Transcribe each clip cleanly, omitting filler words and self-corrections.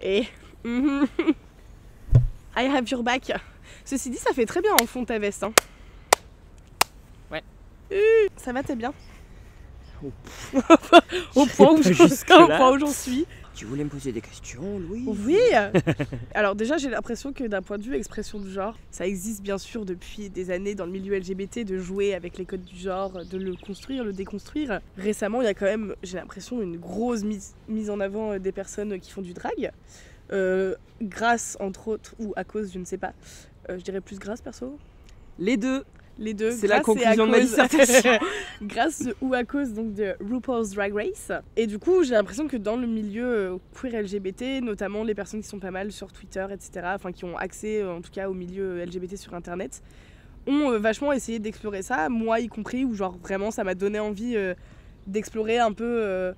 Et I have your back. Ceci dit, ça fait très bien en fond ta veste. Hein. Ouais. Ça va, t'es bien? Au point où j'en suis. Tu voulais me poser des questions, Louis? Oui. Alors déjà, j'ai l'impression que d'un point de vue expression du genre, ça existe bien sûr depuis des années dans le milieu LGBT de jouer avec les codes du genre, de le construire, le déconstruire. Récemment, il y a quand même, j'ai l'impression, une grosse mise en avant des personnes qui font du drag. Grâce, entre autres, ou à cause, je ne sais pas. Je dirais plus grâce, perso. Les deux. Les deux. C'est la conclusion de ma dissertation. Grâce ou à cause donc de RuPaul's Drag Race. Et du coup, j'ai l'impression que dans le milieu queer LGBT, notamment les personnes qui sont pas mal sur Twitter, etc., enfin qui ont accès en tout cas au milieu LGBT sur Internet, ont vachement essayé d'explorer ça, moi y compris, où genre vraiment ça m'a donné envie d'explorer un peu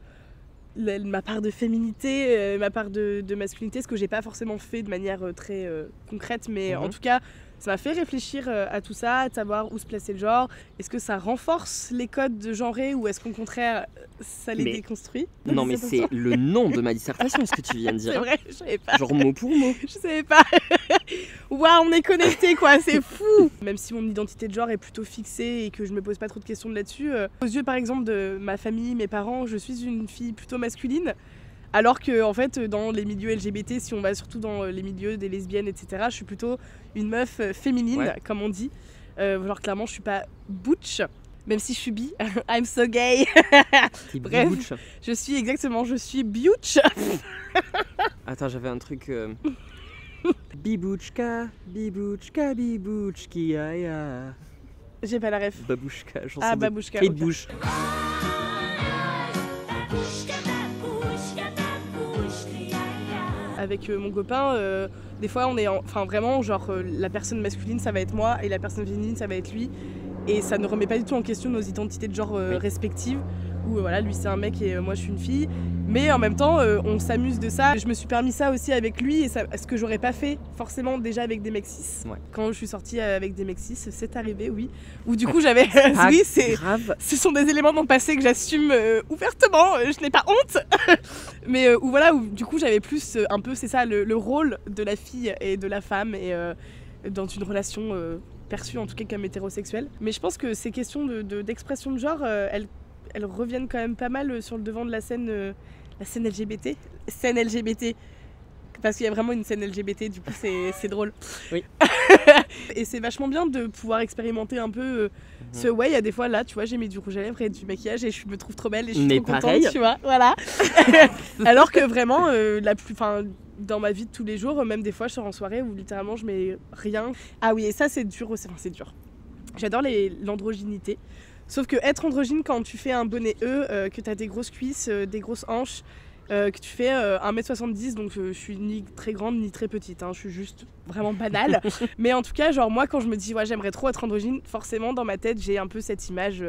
ma part de féminité, ma part de masculinité, ce que j'ai pas forcément fait de manière très concrète, mais en tout cas ça m'a fait réfléchir à tout ça, de savoir où se placer le genre. Est-ce que ça renforce les codes de genré ou est-ce qu'au contraire ça les déconstruit? Non mais c'est le nom de ma dissertation ce que tu viens de dire. C'est vrai, je savais pas. Genre mot pour mot. Je savais pas. Waouh, on est connectés quoi, c'est fou. Même si mon identité de genre est plutôt fixée et que je me pose pas trop de questions là-dessus, aux yeux par exemple de ma famille, mes parents, je suis une fille plutôt masculine. Alors que en fait dans les milieux LGBT, si on va surtout dans les milieux des lesbiennes, etc., je suis plutôt une meuf féminine, comme on dit. Genre clairement je suis pas butch, même si je suis bi. I'm so gay. Bref, butch. Je suis butch. Attends, j'avais un truc... Bibouchka, bibouchka, bibouchki, aya. J'ai pas la ref. Babouchka, Babouchka. Kate Bush. Avec mon copain, des fois on est enfin vraiment genre la personne masculine ça va être moi et la personne féminine ça va être lui et ça ne remet pas du tout en question nos identités de genre respectives où voilà lui c'est un mec et moi je suis une fille mais en même temps on s'amuse de ça. Je me suis permis ça aussi avec lui et ça, ce que j'aurais pas fait forcément déjà avec des mecs cis. Quand je suis sortie avec des mecs cis, c'est arrivé, oui, où du coup j'avais oui, c'est grave. Ce sont des éléments de mon passé que j'assume ouvertement, je n'ai pas honte. Mais où voilà, où du coup j'avais plus un peu, c'est ça, le rôle de la fille et de la femme et dans une relation perçue en tout cas comme hétérosexuelle. Mais je pense que ces questions d'expression de genre, elles reviennent quand même pas mal sur le devant de la scène LGBT. Scène LGBT. Parce qu'il y a vraiment une scène LGBT, du coup c'est drôle. Oui. Et c'est vachement bien de pouvoir expérimenter un peu ouais, il y a des fois là, tu vois, j'ai mis du rouge à lèvres et du maquillage et je me trouve trop belle et je suis trop contente, tu vois, voilà. Alors que vraiment, dans ma vie de tous les jours, même des fois je sors en soirée où littéralement je mets rien. Ah oui, et ça c'est dur aussi, c'est dur. J'adore l'androgynité. Sauf que être androgyne quand tu fais un bonnet E, que t'as des grosses cuisses, des grosses hanches, que tu fais 1m70, donc je suis ni très grande ni très petite, hein, je suis juste vraiment banale. Mais en tout cas, genre moi quand je me dis ouais, j'aimerais trop être androgyne, forcément dans ma tête j'ai un peu cette image,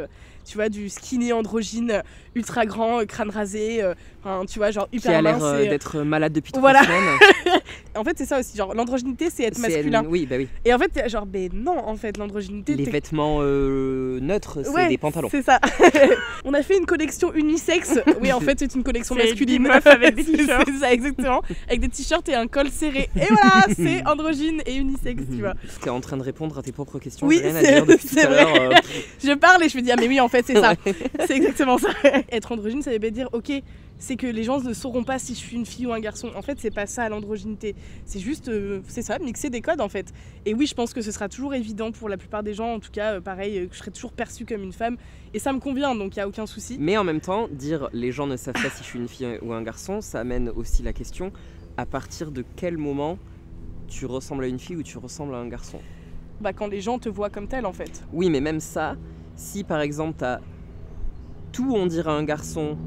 tu vois, du skinny androgyne, ultra grand, crâne rasé, tu vois, genre hyper mince. Qui a l'air d'être malade depuis 3 semaines. En fait c'est ça aussi, genre l'androgynité c'est être masculin. Oui, bah oui. Et en fait genre non, en fait l'androgynité... Les vêtements neutres, c'est des pantalons. C'est ça. On a fait une collection unisexe. Oui, en fait c'est une collection masculine. Avec des t-shirts. C'est ça, exactement. Avec des t-shirts et un col serré. Et voilà, c'est androgyne et unisexe, tu vois. T'es en train de répondre à tes propres questions. Oui, rien à dire depuis tout à l'heure. Je parle et je me dis ah mais oui, en fait c'est ça. C'est exactement ça. Être androgyne, ça veut pas dire ok, c'est que les gens ne sauront pas si je suis une fille ou un garçon. En fait, c'est pas ça l'androgynité. C'est juste, c'est ça, mixer des codes en fait. Et oui, je pense que ce sera toujours évident pour la plupart des gens, en tout cas, pareil, que je serai toujours perçue comme une femme. Et ça me convient, donc il n'y a aucun souci. Mais en même temps, dire les gens ne savent pas si je suis une fille ou un garçon, ça amène aussi la question à partir de quel moment tu ressembles à une fille ou tu ressembles à un garçon. Bah quand les gens te voient comme telle en fait. Oui, mais même ça, si par exemple t'as tout on dirait un garçon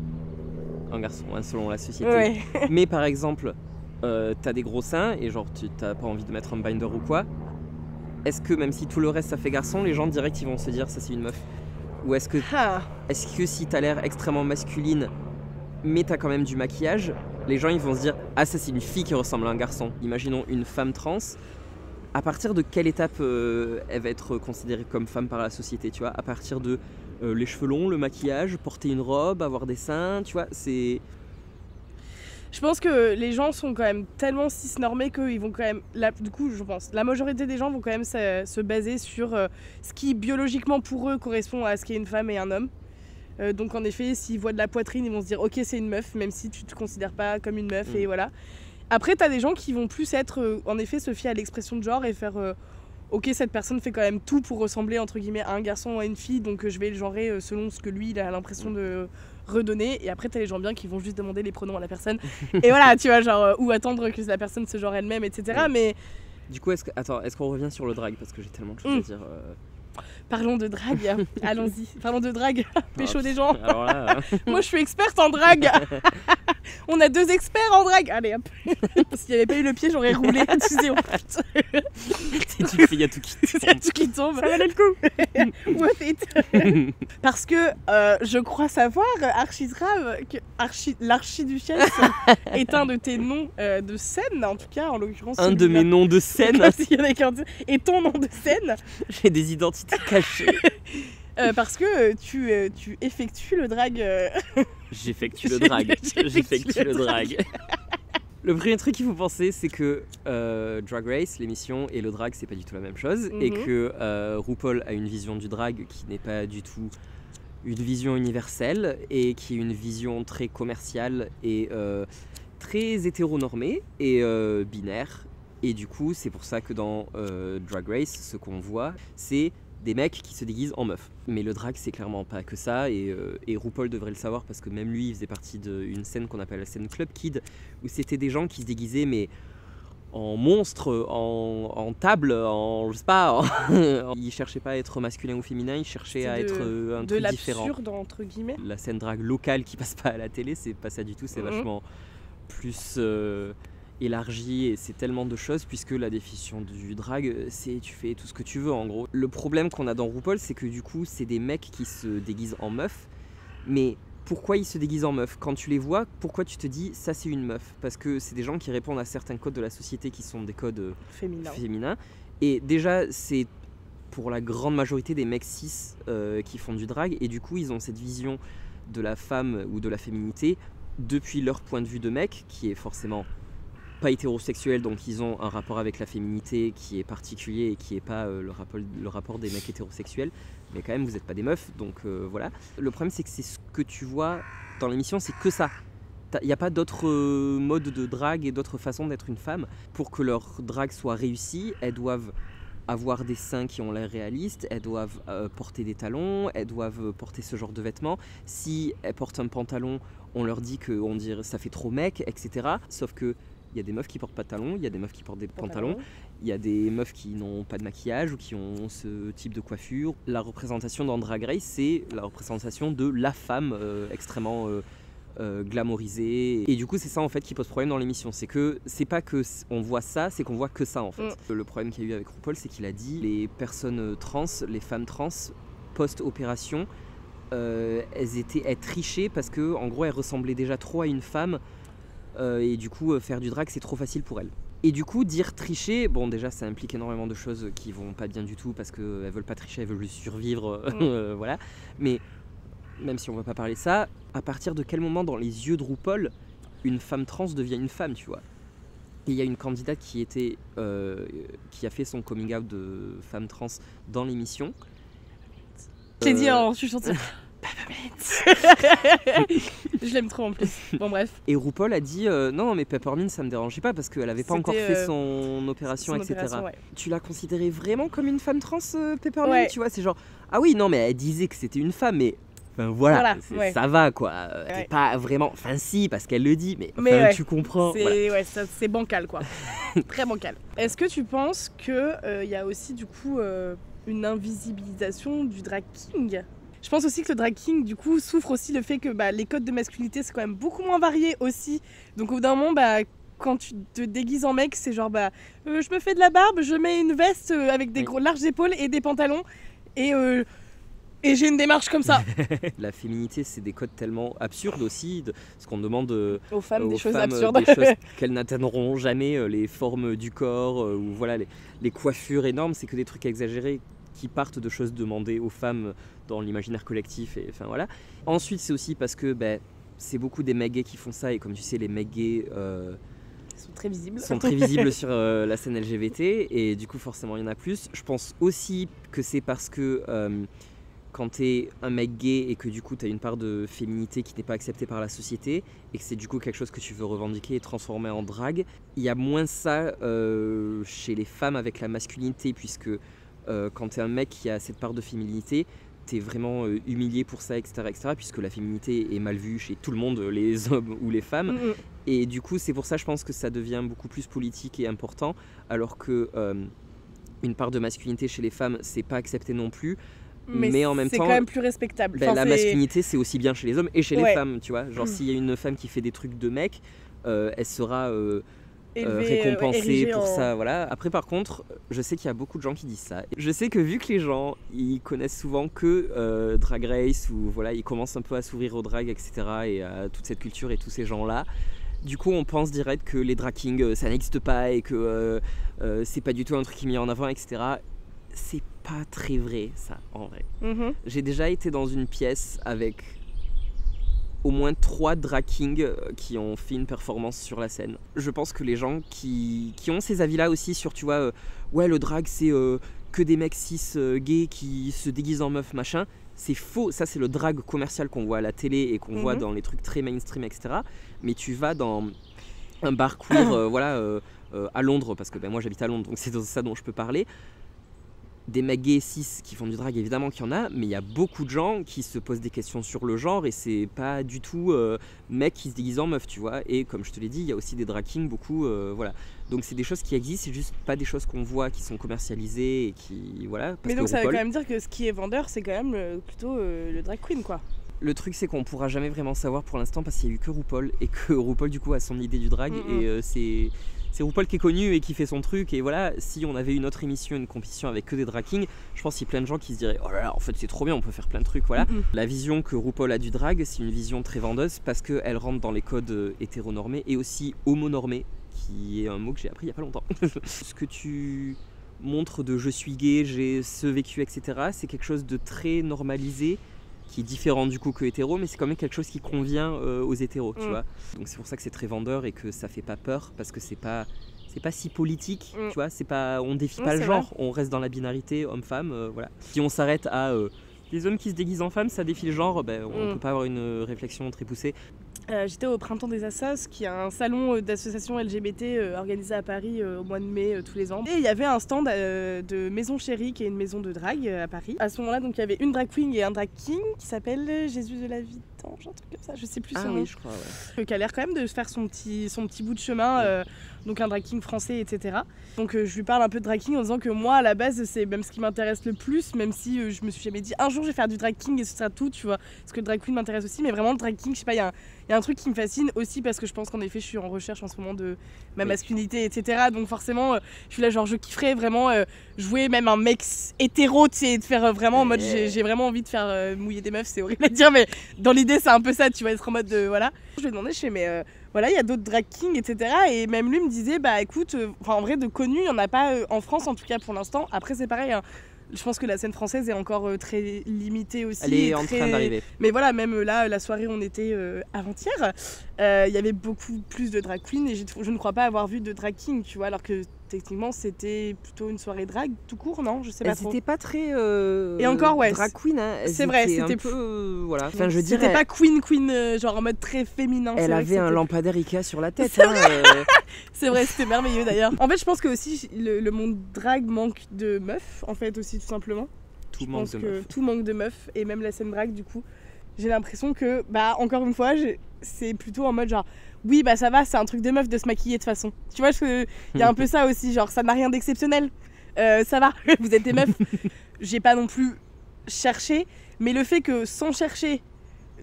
hein, selon la société, ouais. Mais par exemple t'as des gros seins et genre tu t'as pas envie de mettre un binder ou quoi, est-ce que même si tout le reste ça fait garçon, les gens direct ils vont se dire ça c'est une meuf? Ou est-ce que si t'as l'air extrêmement masculine mais t'as quand même du maquillage, les gens ils vont se dire ah ça c'est une fille qui ressemble à un garçon? Imaginons une femme trans, à partir de quelle étape elle va être considérée comme femme par la société, tu vois? À partir de les cheveux longs, le maquillage, porter une robe, avoir des seins, tu vois, c'est... Je pense que les gens sont quand même tellement cisnormés qu'ils vont quand même... du coup, je pense, la majorité des gens vont quand même se baser sur ce qui, biologiquement, pour eux, correspond à ce qu'est une femme et un homme. Donc en effet, s'ils voient de la poitrine, ils vont se dire ok, c'est une meuf, même si tu te considères pas comme une meuf, et voilà. Après, t'as des gens qui vont plus être, en effet, se fier à l'expression de genre et faire ok, cette personne fait quand même tout pour ressembler entre guillemets à un garçon ou à une fille, donc je vais le genrer selon ce que lui il a l'impression de redonner. Et après, t'as les gens bien qui vont juste demander les pronoms à la personne. Et voilà, tu vois, genre, ou attendre que la personne se genre elle-même, etc. Mais du coup, est-ce qu'on revient sur le drag, parce que j'ai tellement de choses à dire. Parlons de drague, allons-y. Parlons de drague, pécho des gens. Alors là, Moi, je suis experte en drague. On a 2 experts en drague. Allez, hop. S'il n'y avait pas eu le pied, j'aurais roulé. Tu sais, il y a tout qui tombe. Ça valait le coup. What it. Parce que je crois savoir, Architrave, que l'archiduchesse est un de tes noms de scène, en tout cas, en l'occurrence. Un de mes noms de scène. Et ton nom de scène. J'ai des identités cachées. Parce que tu effectues le drag. J'effectue le drag. Le premier truc qu'il faut penser, c'est que Drag Race, l'émission, et le drag, c'est pas du tout la même chose. Et que RuPaul a une vision du drag qui n'est pas du tout une vision universelle, et qui est une vision très commerciale et très hétéronormée et binaire. Et du coup, c'est pour ça que dans Drag Race, ce qu'on voit, c'est des mecs qui se déguisent en meufs. Mais le drag, c'est clairement pas que ça, et RuPaul devrait le savoir, parce que même lui, il faisait partie d'une scène qu'on appelle la scène Club Kid, où c'était des gens qui se déguisaient, mais en monstre, en table, en je sais pas, ils cherchaient pas à être masculin ou féminin, ils cherchaient à être un truc différent. De l'absurde, entre guillemets. La scène drag locale qui passe pas à la télé, c'est pas ça du tout, c'est vachement plus élargi, et c'est tellement de choses, puisque la définition du drag, c'est tu fais tout ce que tu veux en gros. Le problème qu'on a dans RuPaul, c'est que du coup, c'est des mecs qui se déguisent en meufs, mais pourquoi ils se déguisent en meufs? Quand tu les vois, pourquoi tu te dis ça c'est une meuf? Parce que c'est des gens qui répondent à certains codes de la société qui sont des codes féminins. Et déjà, c'est pour la grande majorité des mecs cis qui font du drag, et du coup, ils ont cette vision de la femme ou de la féminité depuis leur point de vue de mec, qui est forcément pas hétérosexuel, donc ils ont un rapport avec la féminité qui est particulier et qui n'est pas le rapport des mecs hétérosexuels, mais quand même vous n'êtes pas des meufs, donc voilà. Le problème, c'est que c'est ce que tu vois dans l'émission, c'est que ça. Il n'y a pas d'autres modes de drague et d'autres façons d'être une femme. Pour que leur drague soit réussie, elles doivent avoir des seins qui ont l'air réalistes, elles doivent porter des talons, elles doivent porter ce genre de vêtements. Si elles portent un pantalon, on leur dit que ça fait trop mec, etc. Sauf que il y a des meufs qui portent pas de talons, il y a des meufs qui portent des pantalons, il y a des meufs qui n'ont pas de maquillage ou qui ont ce type de coiffure. La représentation dans Drag Race, c'est la représentation de la femme extrêmement glamourisée. Et du coup, c'est ça en fait qui pose problème dans l'émission. C'est que c'est pas que on voit ça, c'est qu'on voit que ça en fait. Le problème qu'il y a eu avec RuPaul, c'est qu'il a dit les personnes trans, les femmes trans, post-opération, elles trichaient parce que en gros, elles ressemblaient déjà trop à une femme. Et du coup, faire du drag, c'est trop facile pour elles. Et du coup, dire tricher, bon déjà ça implique énormément de choses qui vont pas bien du tout, parce qu'elles veulent pas tricher, elles veulent juste survivre, voilà. Mais même si on va pas parler de ça, à partir de quel moment dans les yeux de RuPaul, une femme trans devient une femme, tu vois? Et il y a une candidate qui a fait son coming out de femme trans dans l'émission. Je l'ai dit en chuchotant. Je l'aime trop en plus. Bon bref. Et RuPaul a dit non mais Peppermint ça me dérangeait pas parce qu'elle avait pas encore fait son opération, etc. Ouais. Tu l'as considérée vraiment comme une femme trans, Peppermint, ouais. Tu vois, c'est genre ah oui non mais elle disait que c'était une femme, mais enfin voilà ouais. Ça va quoi. Ouais. T'es pas vraiment, enfin si parce qu'elle le dit, mais ouais. Tu comprends. C'est ouais, c'est bancal quoi. Très bancal. Est-ce que tu penses que y a aussi du coup une invisibilisation du drag king? Je pense aussi que le drag king, du coup, souffre aussi le fait que les codes de masculinité, c'est quand même beaucoup moins varié aussi. Donc au bout d'un moment, quand tu te déguises en mec, c'est genre, je me fais de la barbe, je mets une veste avec des gros larges épaules et des pantalons, et j'ai une démarche comme ça. La féminité, c'est des codes tellement absurdes aussi, ce qu'on demande aux femmes des choses absurdes. Des choses qu'elles n'atteindront jamais, les formes du corps, ou voilà, les coiffures énormes, c'est que des trucs exagérés qui partent de choses demandées aux femmes dans l'imaginaire collectif, et enfin voilà. Ensuite, c'est aussi parce que c'est beaucoup des mecs gays qui font ça, et comme tu sais, les mecs gays sont très visibles. Sont très visibles sur la scène LGBT, et du coup forcément il y en a plus. Je pense aussi que c'est parce que quand t'es un mec gay et que du coup t'as une part de féminité qui n'est pas acceptée par la société, et que c'est du coup quelque chose que tu veux revendiquer et transformer en drague, il y a moins ça chez les femmes avec la masculinité, puisque quand t'es un mec qui a cette part de féminité, t'es vraiment humilié pour ça, etc., puisque la féminité est mal vue chez tout le monde, les hommes ou les femmes. Et du coup, c'est pour ça, je pense que ça devient beaucoup plus politique et important, alors que une part de masculinité chez les femmes, c'est pas accepté non plus. Mais en même temps, c'est quand même plus respectable. La masculinité, c'est aussi bien chez les hommes et chez les femmes, tu vois. Genre, s'il y a une femme qui fait des trucs de mec, elle sera récompensée pour ça, voilà. Après, par contre, je sais qu'il y a beaucoup de gens qui disent ça. Je sais que vu que les gens, ils connaissent souvent que Drag Race, ou voilà, ils commencent un peu à s'ouvrir au drag, etc., et à toute cette culture et tous ces gens-là, du coup, on pense direct que les drag kings, ça n'existe pas, et que c'est pas du tout un truc qui est mis en avant, etc. C'est pas très vrai, ça, en vrai. J'ai déjà été dans une pièce avec au moins 3 drag kings qui ont fait une performance sur la scène. Je pense que les gens qui ont ces avis-là aussi sur, tu vois, ouais, le drag, c'est que des mecs cis gays qui se déguisent en meuf, machin, c'est faux. Ça, c'est le drag commercial qu'on voit à la télé et qu'on voit dans les trucs très mainstream, etc. Mais tu vas dans un bar queer, voilà, à Londres, parce que moi j'habite à Londres, donc c'est de ça dont je peux parler. Des mecs gays cis qui font du drag, évidemment qu'il y en a, mais il y a beaucoup de gens qui se posent des questions sur le genre, et c'est pas du tout mecs qui se déguisent en meuf, tu vois. Et comme je te l'ai dit, il y a aussi des drag kings, beaucoup, voilà. Donc c'est des choses qui existent, c'est juste pas des choses qu'on voit, qui sont commercialisées et qui, voilà. Parce mais donc que ça RuPaul, veut quand même dire que ce qui est vendeur, c'est quand même plutôt le drag queen, quoi. Le truc, c'est qu'on pourra jamais vraiment savoir pour l'instant, parce qu'il y a eu que RuPaul, et que RuPaul du coup a son idée du drag, et c'est RuPaul qui est connu et qui fait son truc, et voilà. Si on avait une autre émission, une compétition avec que des drag kings, je pense qu'il y a plein de gens qui se diraient oh là là, en fait c'est trop bien, on peut faire plein de trucs, voilà. La vision que RuPaul a du drag, c'est une vision très vendeuse, parce qu'elle rentre dans les codes hétéronormés et aussi homonormés, qui est un mot que j'ai appris il y a pas longtemps. Ce que tu montres de je suis gay, j'ai ce vécu, etc., c'est quelque chose de très normalisé, qui est différent du coup que hétéro, mais c'est quand même quelque chose qui convient aux hétéros, tu vois. Donc c'est pour ça que c'est très vendeur et que ça fait pas peur, parce que c'est pas si politique, tu vois, c'est pas, on défie pas le genre, vrai. On reste dans la binarité homme-femme, voilà. Si on s'arrête à les hommes qui se déguisent en femmes, ça défie le genre, ben, on peut pas avoir une réflexion très poussée. J'étais au Printemps des Assos, qui est un salon d'associations LGBT organisé à Paris au mois de mai tous les ans. Et il y avait un stand de Maison Chérie, qui est une maison de drague à Paris. À ce moment-là, donc il y avait une drag queen et un drag king qui s'appelle Jésus de la Vidange, un truc comme ça, je sais plus son nom. Oui, je crois, ouais. Qui a l'air quand même de faire son petit bout de chemin, donc un drag king français, etc. Donc je lui parle un peu de drag king en disant que moi, à la base, c'est même ce qui m'intéresse le plus, même si je me suis jamais dit un jour je vais faire du drag king et ce sera tout, tu vois. Parce que le drag queen m'intéresse aussi, mais vraiment le drag king, je sais pas, il y a un truc qui me fascine aussi, parce que je pense qu'en effet je suis en recherche en ce moment de ma masculinité, etc. Donc forcément je suis là genre je kifferais vraiment jouer même un mec hétéro, tu sais, de faire vraiment en mode j'ai vraiment envie de faire mouiller des meufs, c'est horrible à dire, mais dans l'idée c'est un peu ça, tu vas être en mode voilà. Je lui ai demandé, je fais mais voilà, il y a d'autres drag kings, etc. Et même lui me disait bah écoute, en vrai de connus, il n'y en a pas en France en tout cas pour l'instant. Après c'est pareil, hein. Je pense que la scène française est encore très limitée aussi. Elle est en train d'arriver. Mais voilà, même là, la soirée où on était avant-hier, il y avait beaucoup plus de drag queens, et je ne crois pas avoir vu de drag king, tu vois, alors que techniquement c'était plutôt une soirée drag tout court, non? Je sais pas trop. C'était pas très et encore ouais, drag queen, hein. C'est vrai, c'était un peu voilà. Enfin, je dirais, c'était pas queen genre en mode très féminin. Elle avait un lampadaire Ikea sur la tête. C'est vrai, c'était merveilleux d'ailleurs. En fait, je pense que aussi le monde drag manque de meufs, en fait aussi tout simplement. Tout manque de meufs, et même la scène drag du coup. J'ai l'impression que, bah encore une fois, c'est plutôt en mode genre, oui bah ça va, c'est un truc de meuf de se maquiller de toute façon. Tu vois, il y a un peu ça aussi, genre ça n'a rien d'exceptionnel. Ça va, vous êtes des meufs. J'ai pas non plus cherché, mais le fait que sans chercher,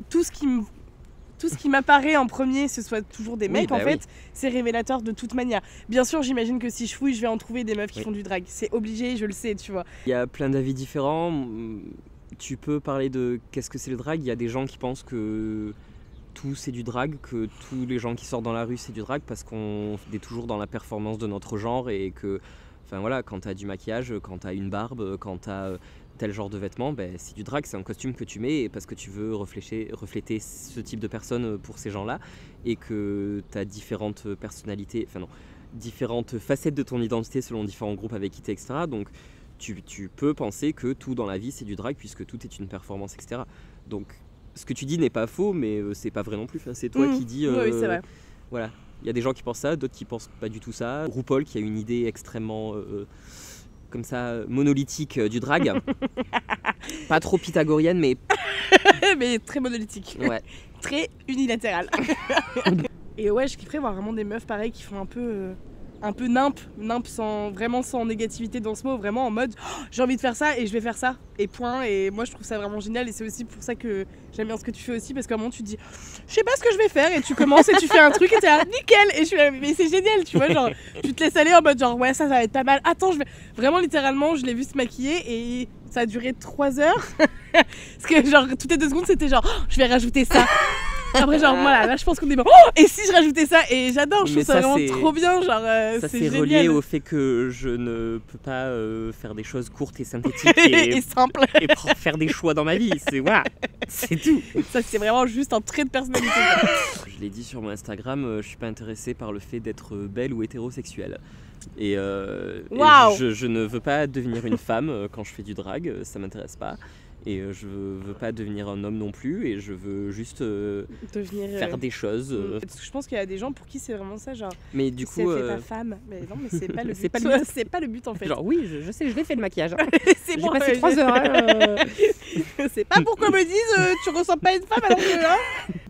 tout ce qui m'apparaît en premier, ce soit toujours des mecs, en fait, c'est révélateur de toute manière. Bien sûr, j'imagine que si je fouille, je vais en trouver des meufs qui font du drag. C'est obligé, je le sais, tu vois. Il y a plein d'avis différents. Tu peux parler de qu'est-ce que c'est le drag. Il y a des gens qui pensent que tout c'est du drag, que tous les gens qui sortent dans la rue c'est du drag, parce qu'on est toujours dans la performance de notre genre, et que Enfin voilà, quand t'as du maquillage, quand t'as une barbe, quand t'as tel genre de vêtements, ben, c'est du drag, c'est un costume que tu mets parce que tu veux refléter ce type de personne pour ces gens-là et que t'as différentes personnalités, enfin non, différentes facettes de ton identité selon différents groupes avec qui t'es, etc. Donc tu peux penser que tout dans la vie c'est du drag puisque tout est une performance, etc. Donc ce que tu dis n'est pas faux, mais c'est pas vrai non plus. Enfin, c'est toi qui dis. Oui, c'est vrai. Voilà. Il y a des gens qui pensent ça, d'autres qui pensent pas du tout ça. RuPaul qui a une idée extrêmement comme ça monolithique du drag. Pas trop pythagorienne, mais mais très monolithique. Ouais. Très unilatérale. Et ouais, je kifferais voir vraiment des meufs pareilles qui font un peu nimp sans négativité dans ce mot, vraiment en mode j'ai envie de faire ça et je vais faire ça et point. Et moi je trouve ça vraiment génial et c'est aussi pour ça que j'aime bien ce que tu fais aussi, parce qu'à un moment tu te dis je sais pas ce que je vais faire et tu commences et tu fais un truc et t'es là nickel et je suis là mais c'est génial, tu vois, genre tu te laisses aller en mode genre ouais ça va être pas mal, attends je vais vraiment littéralement je l'ai vu se maquiller et ça a duré 3 heures parce que genre toutes les 2 secondes c'était genre je vais rajouter ça. Après genre voilà, là je pense qu'on est bon. Oh, et si je rajoutais ça, et j'adore, je trouve ça vraiment trop bien, genre ça c'est génial. Relié au fait que je ne peux pas faire des choses courtes et synthétiques et simples et faire des choix dans ma vie, c'est voilà, c'est tout. Ça c'est vraiment juste un trait de personnalité. Je l'ai dit sur mon Instagram, je suis pas intéressée par le fait d'être belle ou hétérosexuelle. Et, je ne veux pas devenir une femme quand je fais du drag, ça m'intéresse pas. Et je veux pas devenir un homme non plus, et je veux juste faire des choses. Parce que je pense qu'il y a des gens pour qui c'est vraiment ça, genre. Mais du coup, c'est ta femme. Mais non, mais c'est pas le but. C'est pas le but en fait. Genre oui, je sais, je l'ai fait le maquillage. C'est bon, j'ai passé 3 heures. C'est pas pour qu'on me dise tu ressembles pas à une femme alors que. Hein.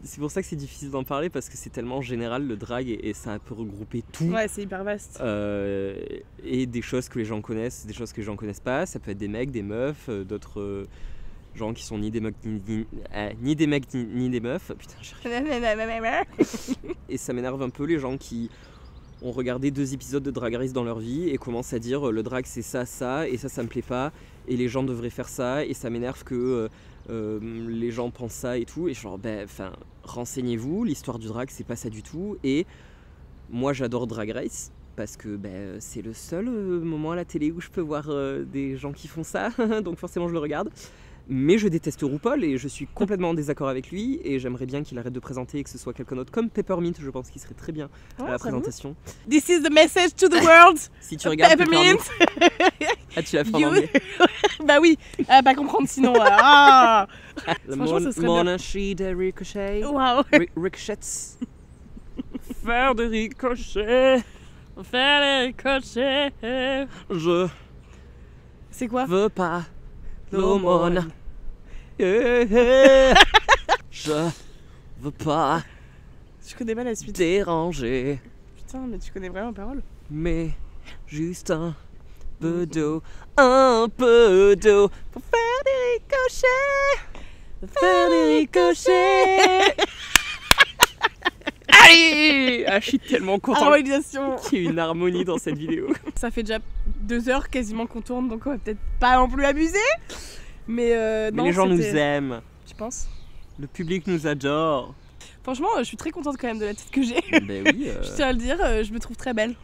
C'est pour ça que c'est difficile d'en parler, parce que c'est tellement général le drag et ça peut regrouper tout. Ouais, c'est hyper vaste. Et des choses que les gens connaissent, des choses que les gens connaissent pas. Ça peut être des mecs, des meufs, d'autres. Gens qui sont ni des mecs ni des mecs ni des meufs. Putain, et ça m'énerve un peu les gens qui ont regardé 2 épisodes de Drag Race dans leur vie et commencent à dire le drag c'est ça et ça me plaît pas et les gens devraient faire ça, et ça m'énerve que les gens pensent ça et tout, et genre renseignez-vous, l'histoire du drag c'est pas ça du tout. Et moi j'adore Drag Race parce que c'est le seul moment à la télé où je peux voir des gens qui font ça, donc forcément je le regarde. Mais je déteste RuPaul et je suis complètement en désaccord avec lui, et j'aimerais bien qu'il arrête de présenter et que ce soit quelqu'un d'autre comme Peppermint. Je pense qu'il serait très bien à la présentation. This is the message to the world. Si tu regardes Peppermint. Ah, tu l'as fait en anglais. Bah oui, pas comprendre sinon. Ah. Franchement, ce serait bien. Des ricochets. Wow. Ricochets. Faire des ricochets. Faire des ricochets. Je. C'est quoi? Veux pas. L'aumône. Je veux pas. Je connais pas la suite. Déranger. Putain, mais tu connais vraiment la parole. Mais juste un peu d'eau, un peu d'eau pour faire des ricochets. Faire des ricochets. Allez, je suis tellement content qu'il y ait une harmonie dans cette vidéo. Ça fait déjà 2 heures quasiment qu'on tourne, donc on va peut-être pas non plus abuser. Mais non, les gens nous aiment. Tu penses? Le public nous adore. Franchement, je suis très contente quand même de la tête que j'ai. Ben oui. Je tiens à le dire, je me trouve très belle.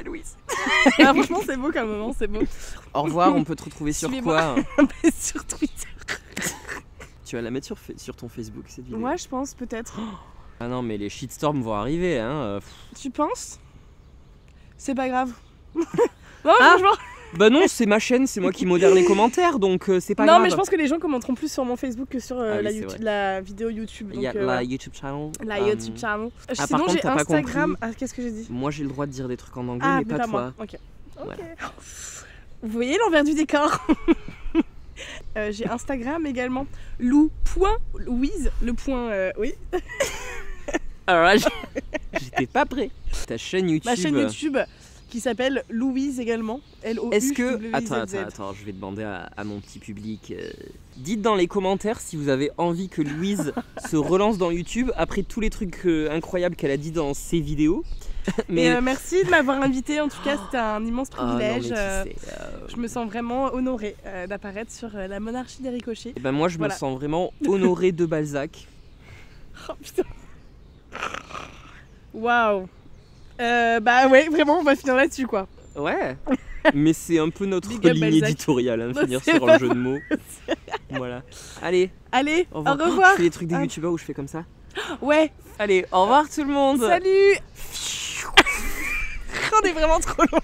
Louise. Franchement, c'est beau comme moment, c'est beau. Au revoir, on peut te retrouver sur quoi? Sur Twitter. Tu vas la mettre sur ton Facebook, cette vidéo? Ouais, je pense, peut-être. Ah non, mais les shitstorms vont arriver, hein. Tu penses? C'est pas grave. Non, franchement. Bah non, c'est ma chaîne, c'est moi qui modère les commentaires, donc c'est pas grave. Non, mais je pense que les gens commenteront plus sur mon Facebook que sur la vidéo YouTube. Il y a la YouTube channel. La YouTube channel. Sinon, j'ai Instagram. Qu'est-ce que j'ai dit? Moi, j'ai le droit de dire des trucs en anglais, mais pas toi. Ok. Voilà. Vous voyez l'envers du décor? J'ai Instagram également. Lou.louise. Le point. Oui. Alors là, j'étais pas prêt. Ta chaîne YouTube. Ma chaîne YouTube qui s'appelle Louise également. Est-ce que. Attends, je vais demander à mon petit public. Dites dans les commentaires si vous avez envie que Louise se relance dans YouTube après tous les trucs incroyables qu'elle a dit dans ses vidéos. Mais merci de m'avoir invité, en tout cas c'était un immense privilège. Non, mais je me sens vraiment honorée d'apparaître sur la monarchie des ricochets. Et ben moi je me sens vraiment honorée de Balzac. Oh putain. Waouh. Bah ouais, vraiment, on va finir là-dessus, quoi. Ouais. Mais c'est un peu notre Big up, ligne Balzac. éditoriale, hein, Non, finir c'est sur un jeu de mots. Voilà. Allez, Allez, au au revoir. revoir. Je fais des trucs des youtubeurs où je fais comme ça. Ouais, Allez, au revoir tout le monde. salut. On est vraiment trop loin.